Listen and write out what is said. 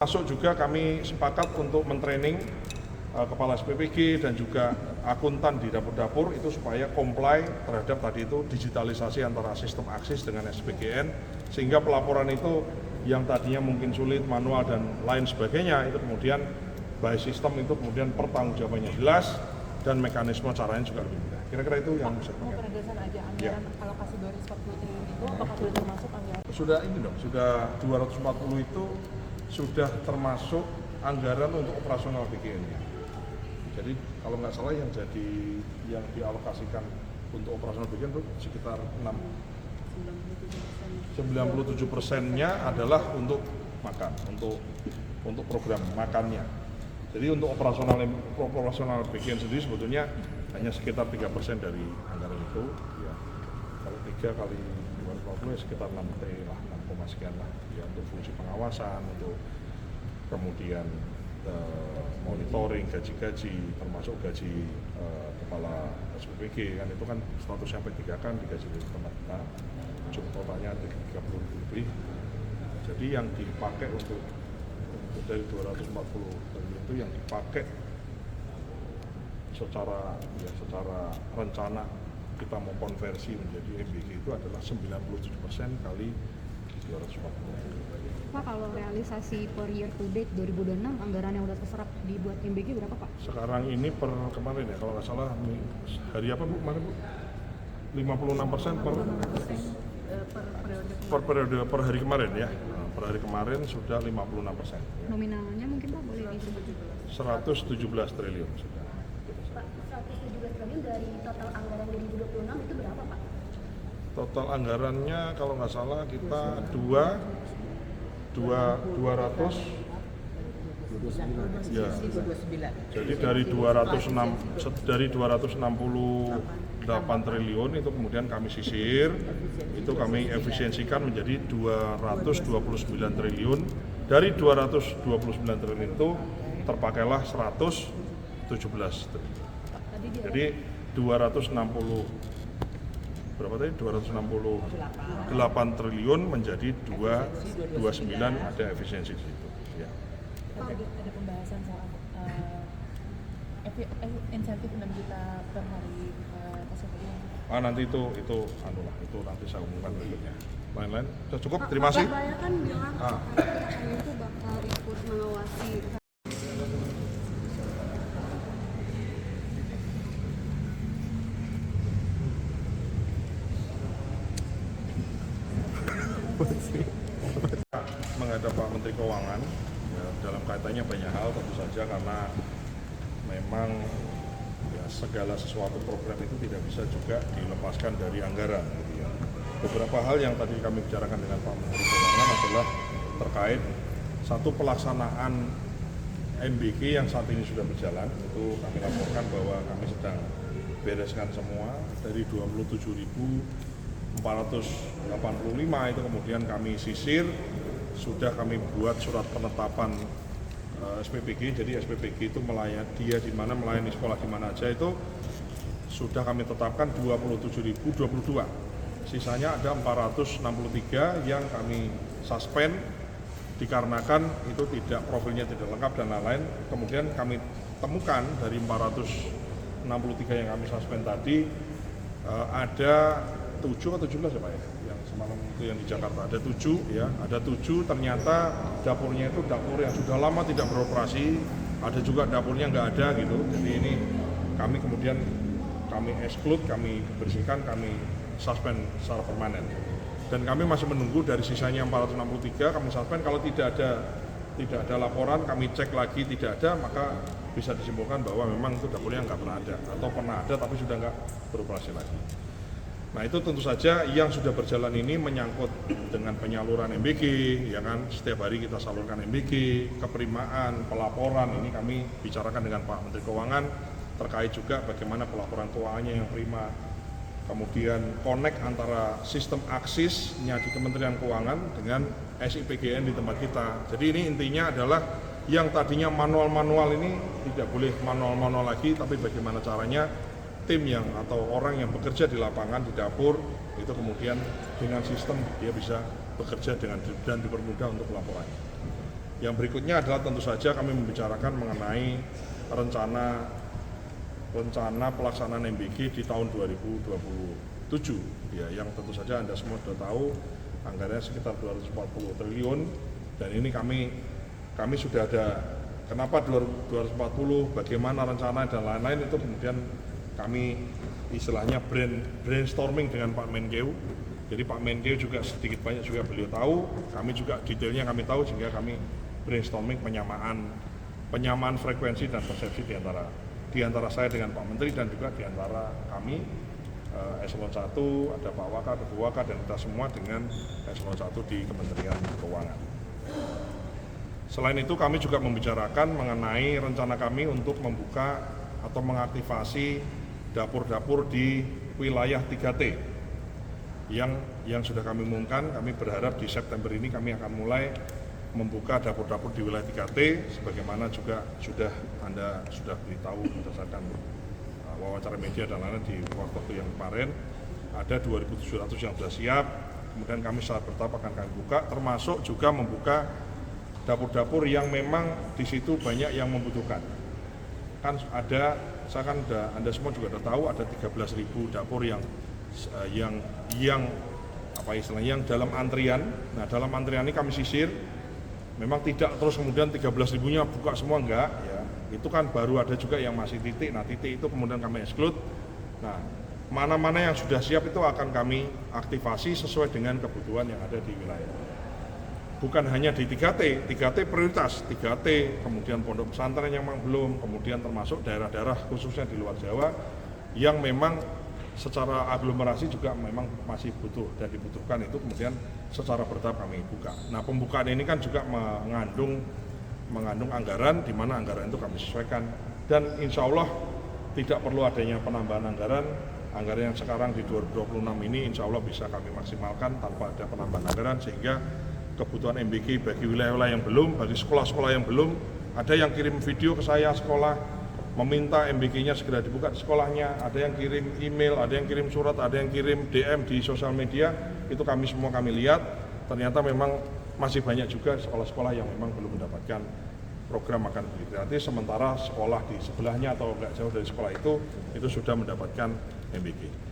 Masuk juga kami sepakat untuk mentraining kepala SPPG dan juga akuntan di dapur-dapur itu supaya comply terhadap tadi itu digitalisasi antara sistem AXIS dengan SPGN, sehingga pelaporan itu yang tadinya mungkin sulit, manual dan lain sebagainya itu kemudian by sistem itu kemudian pertanggungjawabannya jelas dan mekanisme caranya juga lebih mudah. Kira-kira itu yang bisa Mau penegasan aja, anggaran alokasi 240 triliun itu apakah sudah termasuk anggaran? Sudah ini dong, sudah 240 itu sudah termasuk anggaran untuk operasional BGN-nya. Jadi kalau nggak salah yang dialokasikan untuk operasional BGN itu sekitar 97%-nya adalah untuk makan, untuk program makannya. Jadi untuk operasional BGN sendiri sebetulnya hanya sekitar 3% dari anggaran itu. Ya, kalau 3 kali 240 ya sekitar 6 lah, 6, sekian lah. Ya, untuk fungsi pengawasan, untuk kemudian monitoring gaji-gaji, termasuk gaji kepala SPPG kan itu kan statusnya P3 kan digaji di tempat kita, jumlah totalnya 30.000 lebih. Jadi yang dipakai untuk dari 240 triliun itu yang dipakai secara rencana kita mau konversi menjadi MBG itu adalah 97% kali 240. Pak, kalau realisasi per year to date 2026 anggaran yang udah terserap dibuat MBG berapa Pak? Sekarang ini per kemarin ya kalau nggak salah hari apa Bu kemarin Bu? 56% per periode per hari kemarin ya. Per hari kemarin sudah 56%. Ya. Nominalnya mungkin Pak boleh disebut? 117 triliun sudah. Pak, 117 triliun dari total anggaran 2026 itu berapa Pak? Total anggarannya kalau nggak salah kita 200 ya. Jadi dari 268 triliun itu kemudian kami sisir, itu kami efisiensikan menjadi 229 triliun. Dari 229 triliun itu terpakailah 117 triliun. Jadi 268 triliun menjadi 229 ada efisiensi di situ. Ya. Ada pembahasan soal insentif 6 juta per hari SPPG. Nanti itu nanti saya umumkan berikutnya. Lain-lain sudah cukup. Terima kasih. Pak Surabaya kan bilang itu bakal ikut mengawasi. Menghadap Pak Menteri Keuangan ya, dalam kaitannya banyak hal tentu saja karena memang ya, segala sesuatu program itu tidak bisa juga dilepaskan dari anggaran gitu ya. Beberapa hal yang tadi kami bicarakan dengan Pak Menteri Keuangan adalah terkait satu pelaksanaan MBG yang saat ini sudah berjalan, itu kami laporkan bahwa kami sedang bereskan semua dari 27.485 itu kemudian kami sisir, sudah kami buat surat penetapan SPPG, jadi SPPG itu dia di mana melayani sekolah di mana aja itu sudah kami tetapkan 27.022. Sisanya ada 463 yang kami suspend dikarenakan itu profilnya tidak lengkap dan lain-lain. Kemudian kami temukan dari 463 yang kami suspend tadi ada 7 atau 17 ya Pak ya, yang semalam itu yang di Jakarta ada 7 ya, ada 7 ternyata dapurnya itu dapur yang sudah lama tidak beroperasi, ada juga dapurnya nggak ada gitu. Jadi ini kami kemudian kami exclude, kami bersihkan, kami suspend secara permanen. Dan kami masih menunggu dari sisanya 463 kami suspend, kalau tidak ada laporan kami cek lagi tidak ada, maka bisa disimpulkan bahwa memang itu dapurnya nggak pernah ada atau pernah ada tapi sudah nggak beroperasi lagi. Nah itu tentu saja yang sudah berjalan ini menyangkut dengan penyaluran MBG, ya kan, setiap hari kita salurkan MBG, keperimaan, pelaporan, ini kami bicarakan dengan Pak Menteri Keuangan terkait juga bagaimana pelaporan keuangannya yang prima, kemudian connect antara sistem AXIS-nya di Kementerian Keuangan dengan SIPGN di tempat kita. Jadi ini intinya adalah yang tadinya manual-manual ini tidak boleh manual-manual lagi, tapi bagaimana caranya tim yang atau orang yang bekerja di lapangan di dapur itu kemudian dengan sistem dia bisa bekerja dan dipermudah untuk laporannya. Yang berikutnya adalah tentu saja kami membicarakan mengenai rencana pelaksanaan MBG di tahun 2027 ya, yang tentu saja Anda semua sudah tahu anggarannya sekitar 240 triliun, dan ini kami sudah ada kenapa 240, bagaimana rencana dan lain-lain, itu kemudian kami istilahnya brainstorming dengan Pak Menkeu. Jadi Pak Menkeu juga sedikit banyak juga beliau tahu, kami juga detailnya kami tahu, sehingga kami brainstorming penyamaan frekuensi dan persepsi di antara saya dengan Pak Menteri, dan juga di antara kami Eselon 1, ada Pak Waka, ada Bu Waka, dan kita semua dengan Eselon 1 di Kementerian Keuangan. Selain itu kami juga membicarakan mengenai rencana kami untuk membuka atau mengaktifasi dapur-dapur di wilayah 3T yang sudah kami umumkan. Kami berharap di September ini kami akan mulai membuka dapur-dapur di wilayah 3T, sebagaimana juga Anda sudah beritahu berdasarkan wawancara media dan lain-lain di waktu yang kemarin. Ada 2.700 yang sudah siap, kemudian kami secara bertahap akan kami buka, termasuk juga membuka dapur-dapur yang memang di situ banyak yang membutuhkan. Kan ada, Anda semua juga sudah tahu, ada 13.000 dapur yang yang dalam antrian. Nah, dalam antrian ini kami sisir. Memang tidak terus kemudian 13.000-nya buka semua, enggak ya. Itu kan baru ada juga yang masih titik. Nah, titik itu kemudian kami exclude. Nah, mana-mana yang sudah siap itu akan kami aktifasi sesuai dengan kebutuhan yang ada di wilayah. Bukan hanya di 3T prioritas, 3T, kemudian pondok pesantren yang memang belum, kemudian termasuk daerah-daerah khususnya di luar Jawa yang memang secara aglomerasi juga memang masih butuh dan dibutuhkan, itu kemudian secara bertahap kami buka. Nah, pembukaan ini kan juga mengandung anggaran, di mana anggaran itu kami sesuaikan, dan insya Allah tidak perlu adanya penambahan anggaran yang sekarang di 2026 ini insya Allah bisa kami maksimalkan tanpa ada penambahan anggaran, sehingga kebutuhan MBG bagi wilayah-wilayah yang belum, bagi sekolah-sekolah yang belum, ada yang kirim video ke saya sekolah meminta MBG-nya segera dibuka di sekolahnya, ada yang kirim email, ada yang kirim surat, ada yang kirim DM di sosial media, itu kami lihat, ternyata memang masih banyak juga sekolah-sekolah yang memang belum mendapatkan program makan beli gratis, sementara sekolah di sebelahnya atau nggak jauh dari sekolah itu sudah mendapatkan MBG.